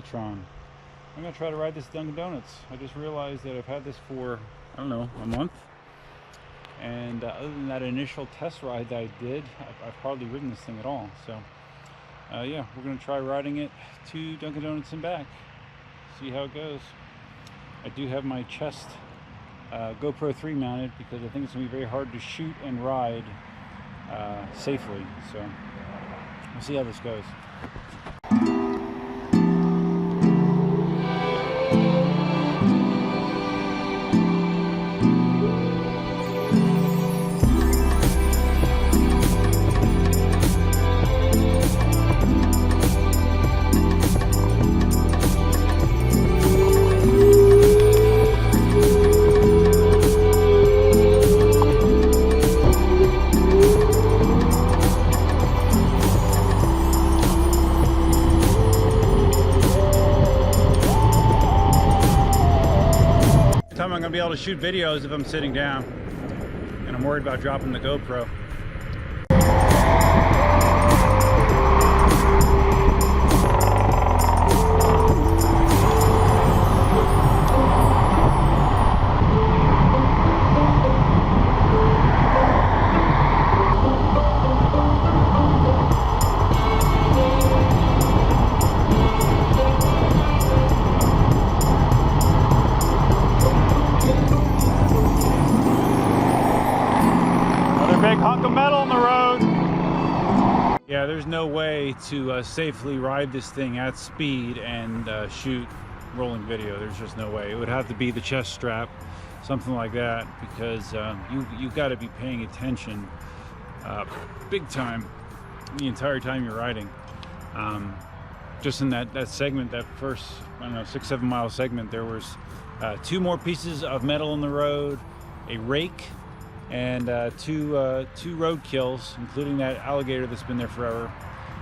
Dualtron. I'm going to try to ride this Dunkin' Donuts. I just realized that I've had this for, I don't know, a month. And other than that initial test ride that I did, I've hardly ridden this thing at all. So yeah, we're going to try riding it to Dunkin' Donuts and back. See how it goes. I do have my chest GoPro 3 mounted because I think it's going to be very hard to shoot and ride safely. So we'll see how this goes. I'm going to be able to shoot videos if I'm sitting down, and I'm worried about dropping the GoPro. Big hunk of metal on the road. Yeah, there's no way to safely ride this thing at speed and shoot rolling video. There's just no way. It would have to be the chest strap, something like that, because you've got to be paying attention big time the entire time you're riding. Just in that segment, that first, I don't know, 6-7 mile segment, there was 2 more pieces of metal on the road, a rake, and two road kills, including that alligator that's been there forever,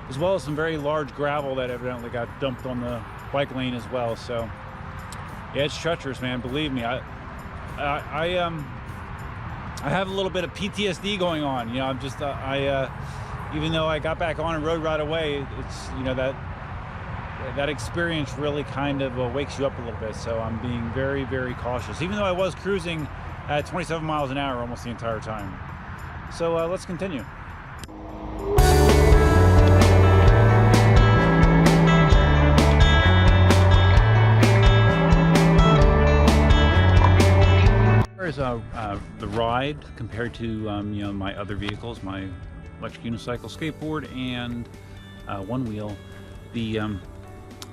as well as some very large gravel that evidently got dumped on the bike lane as well. So yeah, it's treacherous, man. Believe me, I have a little bit of PTSD going on. You know, I'm just even though I got back on and rode right away, it's, you know, that experience really kind of wakes you up a little bit. So I'm being very, very cautious, even though I was cruising at 27 miles an hour almost the entire time. So let's continue. As the ride compared to you know, my other vehicles, my electric unicycle, skateboard, and one wheel, the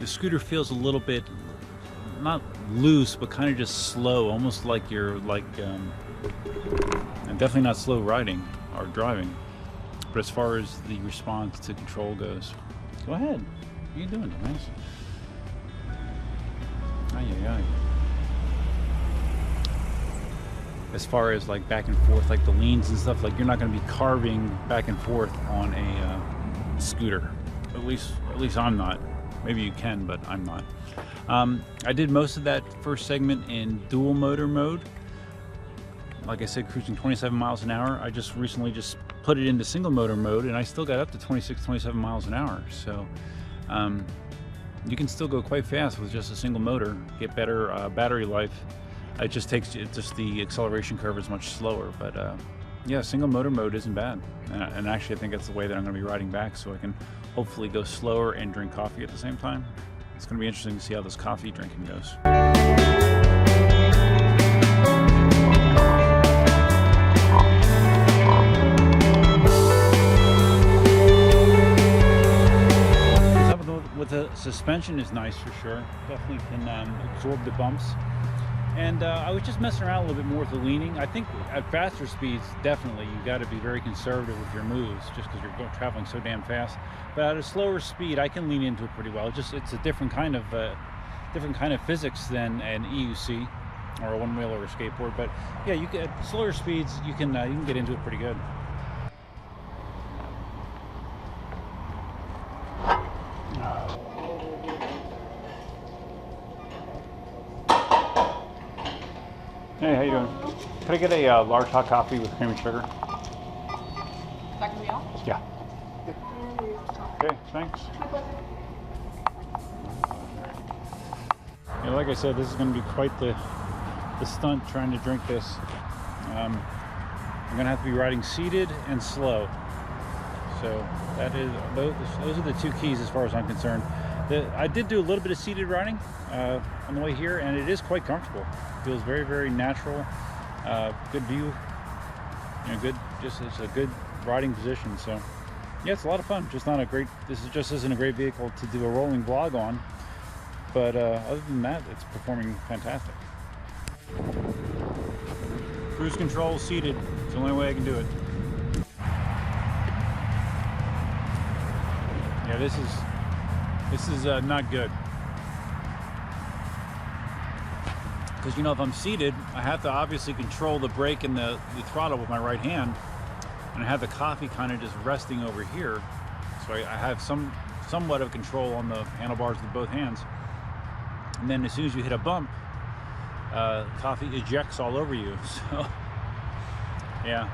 scooter feels a little bit not loose, but kind of just slow, almost like you're and definitely not slow riding or driving. But as far as the response to control goes, go ahead. What are you doing, dumbass? As far as like back and forth, like the leans and stuff, like you're not going to be carving back and forth on a scooter. At least I'm not. Maybe you can, but I'm not. I did most of that first segment in dual motor mode. Like I said, cruising 27 miles an hour. I just recently just put it into single motor mode, and I still got up to 26-27 miles an hour. So you can still go quite fast with just a single motor, get better battery life. It just the acceleration curve is much slower, but yeah, single motor mode isn't bad. And actually I think that's the way that I'm going to be riding back, so I can hopefully go slower and drink coffee at the same time. It's going to be interesting to see how this coffee drinking goes. With the suspension is nice for sure. Definitely can absorb the bumps. And I was just messing around a little bit more with the leaning. I think at faster speeds, definitely, you've got to be very conservative with your moves just because you're traveling so damn fast. But at a slower speed, I can lean into it pretty well. It's a different kind of physics than an EUC or a one-wheel or a skateboard. But yeah, you can, at slower speeds, you can get into it pretty good. Hey, how you doing? Can I get a large hot coffee with cream and sugar? Second meal? Yeah. Okay, thanks. Yeah, like I said, this is going to be quite the stunt trying to drink this. I'm going to have to be riding seated and slow. So that is, those are the two keys as far as I'm concerned. I did do a little bit of seated riding on the way here, and it is quite comfortable. Feels very, very natural. Good view. You know, good. It's a good riding position. So yeah, it's a lot of fun. Just not a great. This just isn't a great vehicle to do a rolling vlog on. But other than that, it's performing fantastic. Cruise control seated. It's the only way I can do it. Yeah, this is not good. Because, you know, if I'm seated, I have to obviously control the brake and the throttle with my right hand, and I have the coffee kind of just resting over here, so I have somewhat of control on the handlebars with both hands. And then as soon as you hit a bump, coffee ejects all over you. So yeah,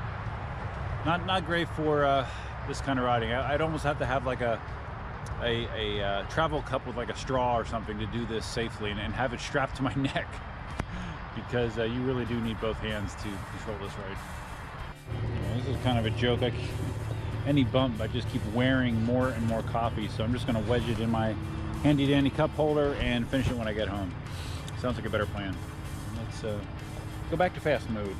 not great for this kind of riding. I'd almost have to have like a travel cup with like a straw or something to do this safely, and have it strapped to my neck, because you really do need both hands to control this ride. Yeah, this is kind of a joke. Any bump, I just keep wearing more and more coffee, so I'm just going to wedge it in my handy dandy cup holder and finish it when I get home. Sounds like a better plan. Let's go back to fast mode.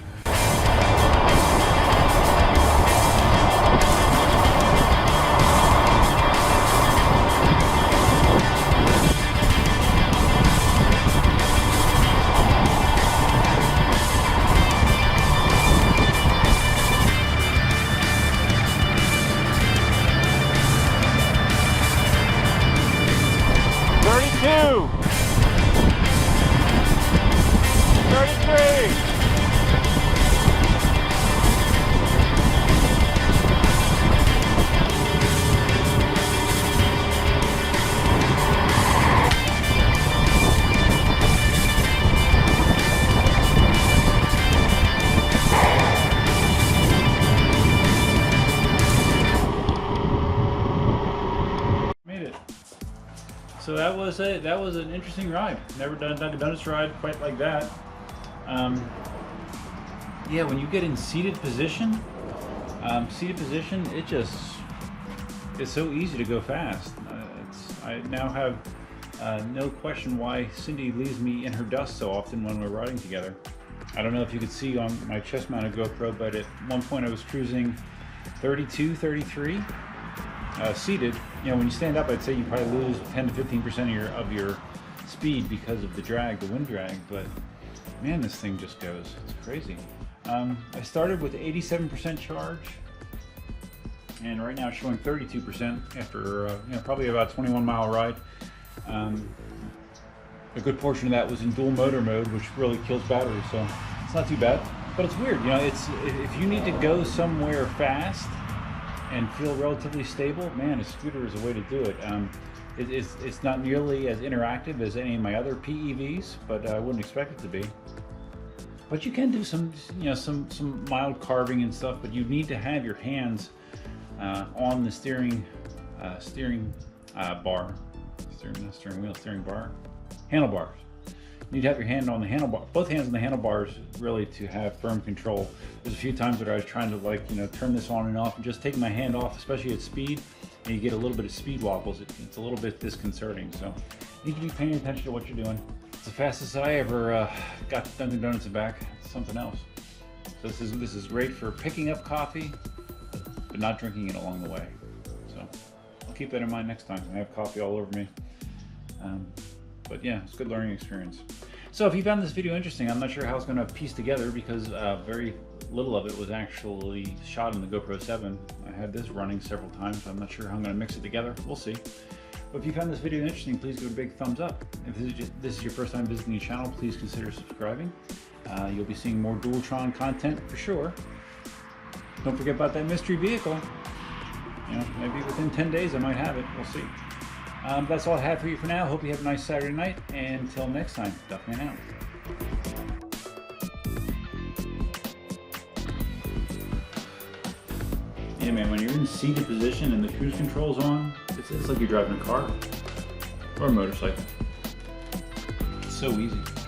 So that was an interesting ride. Never done this ride quite like that. Yeah, when you get in seated position, it just is so easy to go fast. I now have no question why Cindy leaves me in her dust so often when we're riding together. I don't know if you could see on my chest-mounted GoPro, but at one point I was cruising 32, 33. Seated. You know, when you stand up, I'd say you probably lose 10 to 15% of your speed because of the drag, the wind drag. But man, this thing just goes. It's crazy. I started with 87% charge, and right now it's showing 32% after you know, probably about a 21-mile ride. A good portion of that was in dual motor mode, which really kills batteries, so it's not too bad. But it's weird, you know. It's if you need to go somewhere fast and feel relatively stable, man, a scooter is a way to do it. It's not nearly as interactive as any of my other PEVs, but I wouldn't expect it to be. But you can do some, you know, some mild carving and stuff, but you need to have your hands on the steering bar, handlebars. You need to have your hand on the handlebar, both hands on the handlebars, really, to have firm control. There's a few times that I was trying to, like, you know, turn this on and off, and just taking my hand off, especially at speed, and you get a little bit of speed wobbles. It's a little bit disconcerting. So you need to be paying attention to what you're doing. It's the fastest I ever got Dunkin' Donuts back. It's something else. So this is great for picking up coffee, but not drinking it along the way. So I'll keep that in mind next time. I have coffee all over me. But yeah, it's a good learning experience. So if you found this video interesting, I'm not sure how it's going to piece together, because very little of it was actually shot in the GoPro 7. I had this running several times, so I'm not sure how I'm going to mix it together. We'll see. But if you found this video interesting, please give it a big thumbs up. If this is your first time visiting the channel, please consider subscribing. You'll be seeing more Dualtron content for sure. Don't forget about that mystery vehicle. You know, maybe within 10 days I might have it. We'll see. That's all I have for you for now. Hope you have a nice Saturday night, and until next time, Duckman out. Yeah, man, when you're in seated position and the cruise control's on, it's like you're driving a car or a motorcycle. It's so easy.